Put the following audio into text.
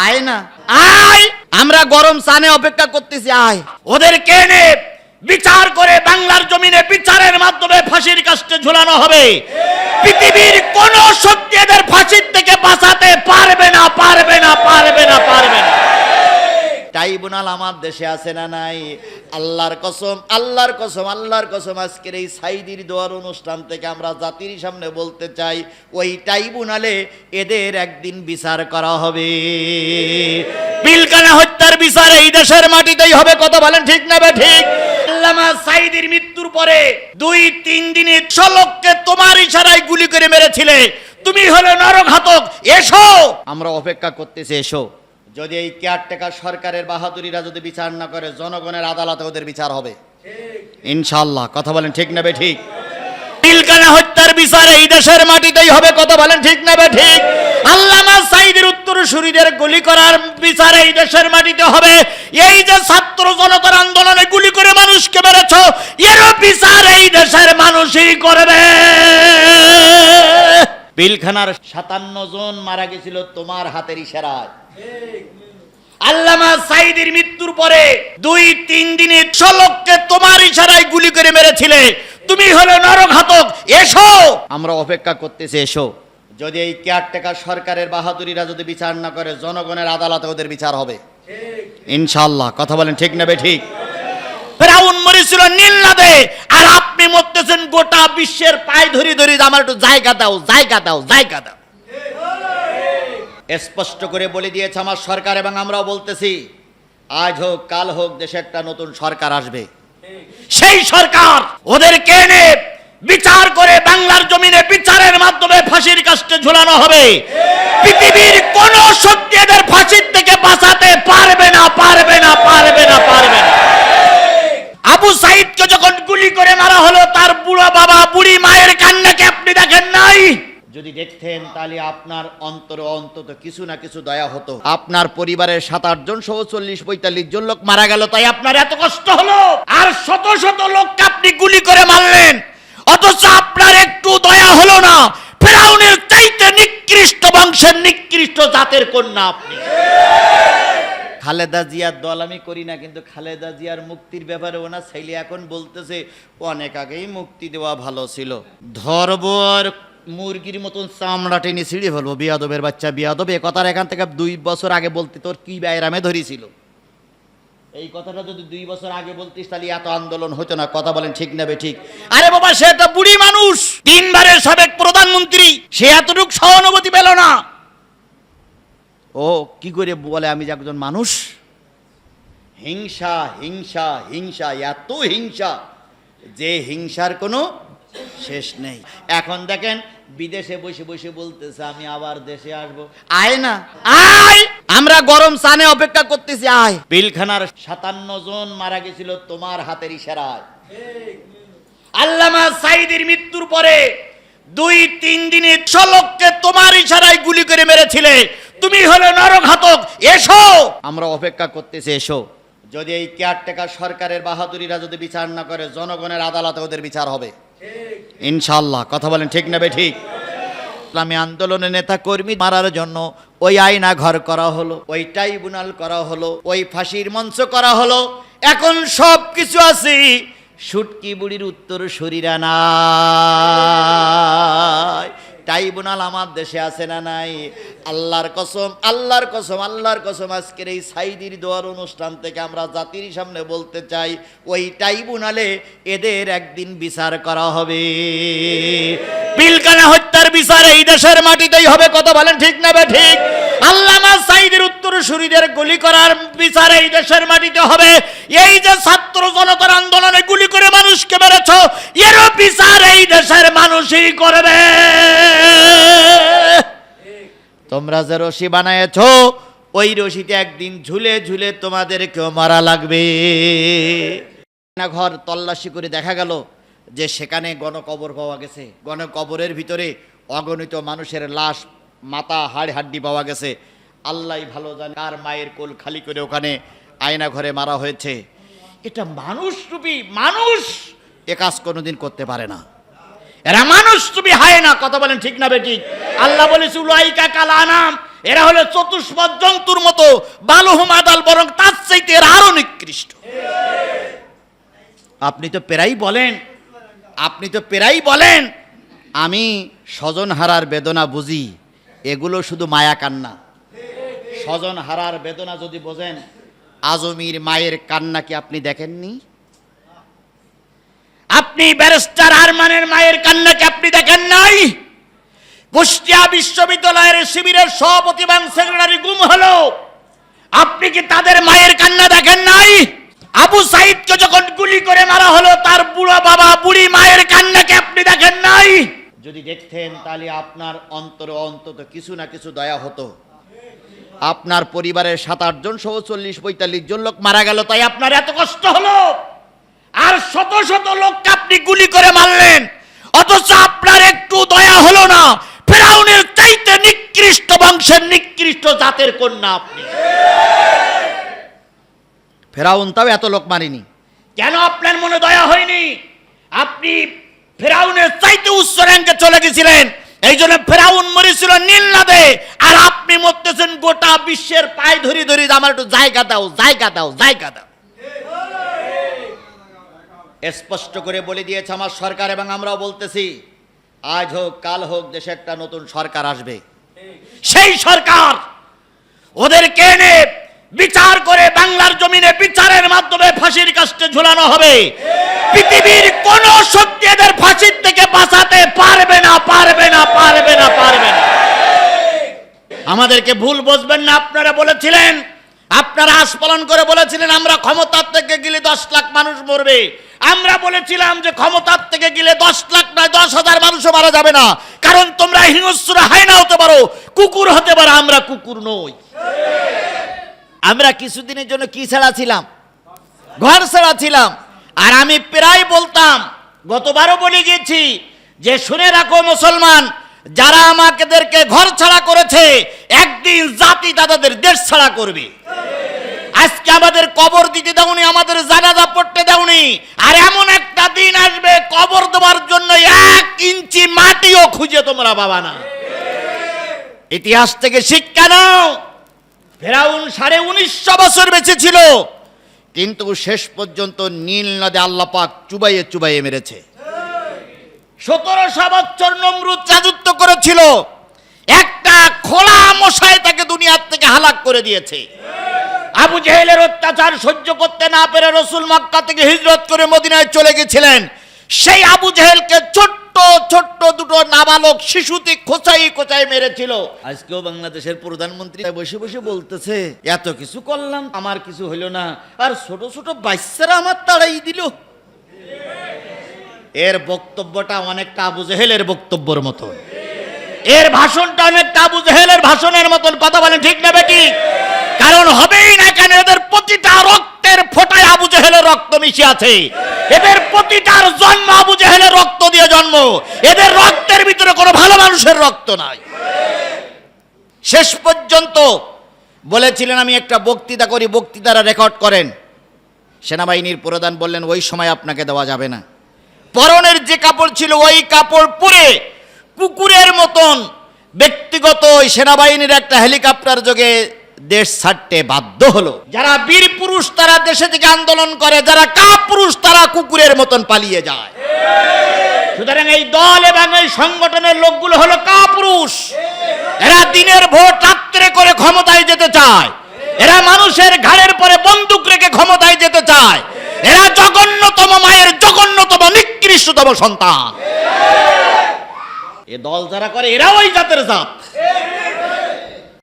আয় না, আয়, আমরা গরম সানে অপেক্ষা করতেছি, আয়। ওদেরকে এনে বিচার করে বাংলার জমিনে বিচারের মাধ্যমে ফাঁসির কাস্টে ঝুলানো হবে। পৃথিবীর কোন শক্তি এদের ফাঁসির থেকে বাঁচাতে পারবে না, পারবে না, পারবে না, পারবে না। ট্রাইব্যুনাল আমার দেশে আছে না নাই? আল্লাহর কসম, আল্লাহর কসম, আল্লাহর কসম, আজকের এই সাইদির দোয়ার অনুষ্ঠান থেকে আমরা জাতির সামনে বলতে চাই, ওই ট্রাইব্যুনালে এদের একদিন বিচার করা হবে। পিলখানা হত্যার বিচার এই দেশের মাটিতেই হবে। কথা বলেন ঠিক না বে ঠিক? আল্লামা সাইদির মৃত্যুর পরে 2-3 দিনে 100 লোককে তোমার ইশারায় গুলি করে মেরেছিলে। তুমি হলো নরঘাতক। এসো, আমরা অপেক্ষা করতেছি, এসো। যদি এই কেয়ারটেকার সরকারের বাহাদুরিরা যদি বিচার না করে, জনগণের আদালতে ওদের বিচার হবে ইনশাআল্লাহ। কথা বলেন ঠিক না বে ঠিক? পিলখানা হত্যার বিচার এই দেশের মাটিতেই হবে। কথা বলেন ঠিক না বে ঠিক? আল্লামা সাইদের উত্তরসূরিদের গুলি করার বিচার এই দেশের মাটিতে হবে। এই যে ছাত্র জনতার আন্দোলনে গুলি করে মানুষকে মেরেছ, এরও বিচার এই দেশের মানুষই করবে। পিলখানার 57 জন মারা গেছিল তোমার হাতের ইশারায়। আল্লামা সাইদির মৃত্যুর পরে 2-3 দিনে 100 লোককে তোমার ইশারায় গুলি করে মেরেছিলে। তুমি হলো নরঘাতক। এসো, আমরা অপেক্ষা করতেছি, এসো। যদি এই কেয়ারটেকার সরকারের বাহাদুরিরা যদি বিচার না করে, জনগণের আদালতে ওদের বিচার হবে ইনশাআল্লাহ। কথা বলেন ঠিক না বে ঠিক? ফেরাউন মরেছিল নীল নদে, আর আপনি মরতেছেন গোটা বিশ্বের পায়ে ধরি ধরি, আমার একটু জায়গা দাও, জায়গা দাও, জায়গা দাও। স্পষ্ট করে বলে দিয়েছে আমার সরকার, এবং আমরাও বলতেছি, আজ হোক কাল হোক দেশে একটা নতুন সরকার আসবে। সেই সরকার ওদেরকে এনে বিচার করে বাংলার জমিনে বিচারের মাধ্যমে ফাঁসির কাস্টে ঝুলানো হবে। পৃথিবীর কোন শক্তি এদের ফাঁসির থেকে বাঁচাতে পারবে না, পারবে না, পারবে না, পারবে না। আবু সাইদকে যখন গুলি করে মারা হলো, তার বুড়া বাবা বুড়ি মায়ের কান্নাকে আপনি দেখেন নাই? যদি দেখতেন তাহলে আপনার অন্তরে অন্তত কিছু না কিছু দয়া হতো। আপনার পরিবারের 7-8 জন সহ 40-45 জন লোক মারা গেল, তাই আপনার এত কষ্ট হলো। আর শত শত লোককে আপনি গুলি করে মারলেন, অথচ আপনার একটু দয়া হলো না। ফেরাউনের চাইতে নিকৃষ্ট বংশের নিকৃষ্ট জাতের কন্যা আপনি। খালেদা জিয়ার দল আমি করি না, কিন্তু খালেদা জিয়ার মুক্তির ব্যাপারে ওনার ছেলে এখন বলতেছে অনেক আগেই মুক্তি দেওয়া ভালো ছিল। ধরবর মুরগির মতন চামড়া টেনে ছিঁড়ে ফেলবো, বিয়াদবের বাচ্চা বিয়াদব। এ কথার এখান থেকে 2 বছর আগে বলতে তোর কি বাইরামে ধরেছিল। এই কথাটা যদি 2 বছর আগে বলতিস তাহলে এত আন্দোলন হতো না। কথা বলেন ঠিক না বে ঠিক? আরে বাবা, সে একটা বুড়ি মানুষ, 3 বারের সাবেক প্রধানমন্ত্রী, সে এতটুকু সহানুভূতি পেল না। ও কি করে বলে আমি যে একজন মানুষ? হিংসা, হিংসা, হিংসা, এত হিংসা যে হিংসার কোনো শেষ নেই। এখন দেখেন বিদেশে বসে বসে বলতেছে আমি আবার দেশে আসবো। আয় না, আয়, আমরা গরম সানে অপেক্ষা করতেছি, আয়। পিলখানার 57 জন মারা গেছিল তোমার হাতের ইশারায়। আল্লামা সাইদির মৃত্যুর পরে 2-3 দিনে 100 লোককে তোমার ইশারায় গুলি করে মেরেছিলে। তুমি হলো নরঘাতক। এসো, আমরা অপেক্ষা করতেছি, এসো। যদি এই কেয়ারটেকার সরকারের বাহাদুরিরা যদি বিচার না করে, জনগণের আদালতে ওদের বিচার হবে ইনশাআল্লাহ। কথা বলেন ঠিক না বে ঠিক? ইসলামী আন্দোলনের নেতা কর্মী মারার জন্য ওই আয়না ঘর করা হলো, ওই ট্রাইব্যুনাল করা হলো, ওই ফাঁসির মঞ্চ করা হলো। এখন সব কিছু আছে, শুটকি বুড়ির উত্তরসূরিরা নাই। ট্রাইব্যুনাল আমার দেশে আছে না নাই? আল্লাহর কসম, আল্লাহর কসম, আল্লাহর কসম, আজকের এই সাইদির দোয়ার অনুষ্ঠান থেকে আমরা জাতির সামনে বলতে চাই, ওই ট্রাইব্যুনালে এদের একদিন বিচার করা হবে। পিলখানা হত্যার বিচার এই দেশের মাটিতেই হবে। কথা বলেন ঠিক না বে ঠিক? আল্লামা সাইদের উত্তরসূরিদের গুলি করার বিচার এই দেশের মাটিতে হবে। এই যে ছাত্র জনতার আন্দোলনে গুলি করে মানুষকে মেরেছ, এরও বিচার এই দেশের মানুষই করবে। তোমরা যে রশি বানায়েছ, ওই রশিতে একদিন ঝুলে ঝুলে তোমাদেরকেও মারা লাগবে। ঘর তল্লাশি করে দেখা গেল যে সেখানে গণকবর পাওয়া গেছে। গণকবরের ভিতরে অগণিত মানুষের লাশ, মাথা, হাড় হাড্ডি পাওয়া গেছে। আল্লাহ ভালো জানে কার মায়ের কোল খালি করে ওখানে আয়না ঘরে মারা হয়েছে। এটা মানুষ রূপী মানুষ এ কাজ কোনোদিন করতে পারে না। এরা মানুষ রূপী হয় না। কথা বলেন ঠিক না বেঠিক? আল্লাহ বলেছে উলাইকা কাল আনাম, এরা হলো চতুষ্পদ জন্তুর মতো, বালুহুম আদাল, বরং তার চাইতে এরা আরো নিকৃষ্ট। আপনি তো প্রায়ই বলেন আমি স্বজন হারার বেদনা বুঝি, এগুলো শুধু মায়া কান্না। স্বজন হারার বেদনা যদি বোঝেন, আজমির মায়ের কান্না কি আপনি দেখেননি? আপনি ব্যারিস্টার আরমানের মায়ের কান্না কি আপনি দেখেন নাই? কুষ্টিয়া বিশ্ববিদ্যালয়ের শিবিরের সভাপতি এবং সেক্রেটারি গুম হলো, আপনি কি তাদের মায়ের কান্না দেখেন নাই? আবু সাইদকে যখন গুলি করে মারা হলো, তার বুড়া বাবা বুড়ি মায়ের কান্নাকে আপনি দেখেন নাই? যদি দেখতেন তাহলে আপনার অন্তরে অন্তত কিছু না কিছু দয়া হতো। আপনার পরিবারের 7-8 জন সহ 40-45 জন লোক মারা গেল, তাই আপনার এত কষ্ট হলো। আর শত শত লোককে আপনি গুলি করে মারলেন, অথচ আপনার একটু দয়া হলো না। ফেরাউনের চাইতে নিকৃষ্ট বংশের নিকৃষ্ট জাতের কন্যা আপনি। ফেরাউন তাও এত লোক মারেনি, কেন আপনার মনে দয়া হয়নি? আপনি ফেরাউনের চাইতে উচ্চ র্যাঙ্কে চলে গেছিলেন, এই জন্য ফেরাউন মরেছিল নীল নদে, আর আপনি মরতেছেন গোটা বিশ্বের পায়ে ধরি ধরি, আমার একটু জায়গা দাও, জায়গা দাও, জায়গা দাও। স্পষ্ট করে বলে দিয়েছে আমার সরকার, এবং আমরাও বলতেছি, আজ হোক কাল হোক দেশে একটা নতুন সরকার আসবে। সেই সরকার ওদেরকে এনে বিচার করে বাংলার জমিনে বিচারের মাধ্যমে ফাঁসির কাস্টে ঝুলানো হবে। পৃথিবীর কোন শক্তি এদের ফাঁসির থেকে বাঁচাতে পারবে না, পারবে না, পারবে না, পারবে না। আমাদেরকে ভুল বুঝবেন না। আপনারা বলেছিলেন, আপনারা আস্ফলন করে বলেছিলেন আমরা ক্ষমতার থেকে গেলে 10 লাখ মানুষ মরবে। আমরা বলেছিলাম যে ক্ষমতার থেকে গেলে 10 লাখ নয় 10,000 মানুষও মারা যাবে না, কারণ তোমরা হিংস্র হায়না হতে পারো, কুকুর হতে পারো, আমরা কুকুর নই। আমরা কিছুদিনের জন্য কি ছাড়া ছিলাম? ঘর ছাড়া ছিলাম। আর আমি প্রায় বলতাম, গতবারও বলে গেছি, যে শুনে রাখো মুসলমান, যারা আমাদেরকে ঘর ছাড়া করেছে, একদিন জাতি তাদের দেশ ছাড়া করবে। আজকে আমাদের কবর দিতে দাওনি, আমাদের জানাজা পড়তে দাওনি, আর এমন একটা দিন আসবে কবর দেওয়ার জন্য 1 ইঞ্চি মাটিও খুঁজে তোমরা পাবা না। ইতিহাস থেকে শিক্ষা নাও। ফেরাউন 1950 বছর বেঁচে ছিল, কিন্তু শেষ পর্যন্ত নীল নদে আল্লাহ পাক চুবাইয়ে চুবাইয়ে মেরেছে। 1700 বছর নমরুদ রাজত্ব করেছিল, একটা খোলা মশায় তাকে দুনিয়ার থেকে হালাক করে দিয়েছে। আবু জেহেলের অত্যাচার সহ্য করতে না পেরে রাসূল মক্কা থেকে হিজরত করে মদিনায় চলে গেছিলেন। সেই আবু জেহেলকে ছোট্ট ছোট্ট দুটো নাবালক শিশুতে খোঁচাই খোঁচাই মেরেছিল। আজকেও বাংলাদেশের প্রধানমন্ত্রী বসে বসে বলতেছে, এত কিছু করলাম, আমার কিছু হইল না, আর ছোট ছোট বাচ্চারা আমার তাড়াই দিল। এর বক্তব্যটা অনেকটা আবু জেহেলের বক্তব্যের মতো, এর ভাষণটা অনেকটা আবু জেহেলের ভাষণের মতন। কথা বলেন ঠিক না বেটি? কারণ হবেই না কেন, এদের প্রতিটা রক্তের ফোঁটায় আবু জেহেলের রক্ত মিশে আছে। এদের প্রতিটার জন্ম আবু জেহেলের রক্ত দিয়ে জন্ম। এদের রক্তের ভিতরে কোনো ভালো মানুষের রক্ত নাই। শেষ পর্যন্ত বলেছিলেন আমি একটা বক্তৃতা করি, বক্তৃতারা রেকর্ড করেন। সেনাবাহিনীর প্রধান বললেন, ওই সময় আপনাকে দেওয়া যাবে না। পরনের যে কাপড় ছিল ওই কাপড় পরে কুকুরের মতন ব্যক্তিগত সেনাবাহিনীর একটা হেলিকপ্টার যোগে দেশ ছাড়তে বাধ্য হলো। যারা বীর পুরুষ তারা দেশে থেকে আন্দোলন করে, যারা কাপুরুষ তারা কুকুরের মতন পালিয়ে যায়। সুতরাং এই দল এবং এই সংগঠনের লোকগুলো হলো কাপুরুষ। এরা দিনের ভোট রাত্রে করে ক্ষমতায় যেতে চায়। এরা মানুষের ঘাড়ের পরে বন্দুক রেখে ক্ষমতায় যেতে চায়। এরা জঘন্যতম মায়ের জঘন্যতম নিকৃষ্টতম সন্তান। এ দল যারা করে এরা ওই জাতের জাত।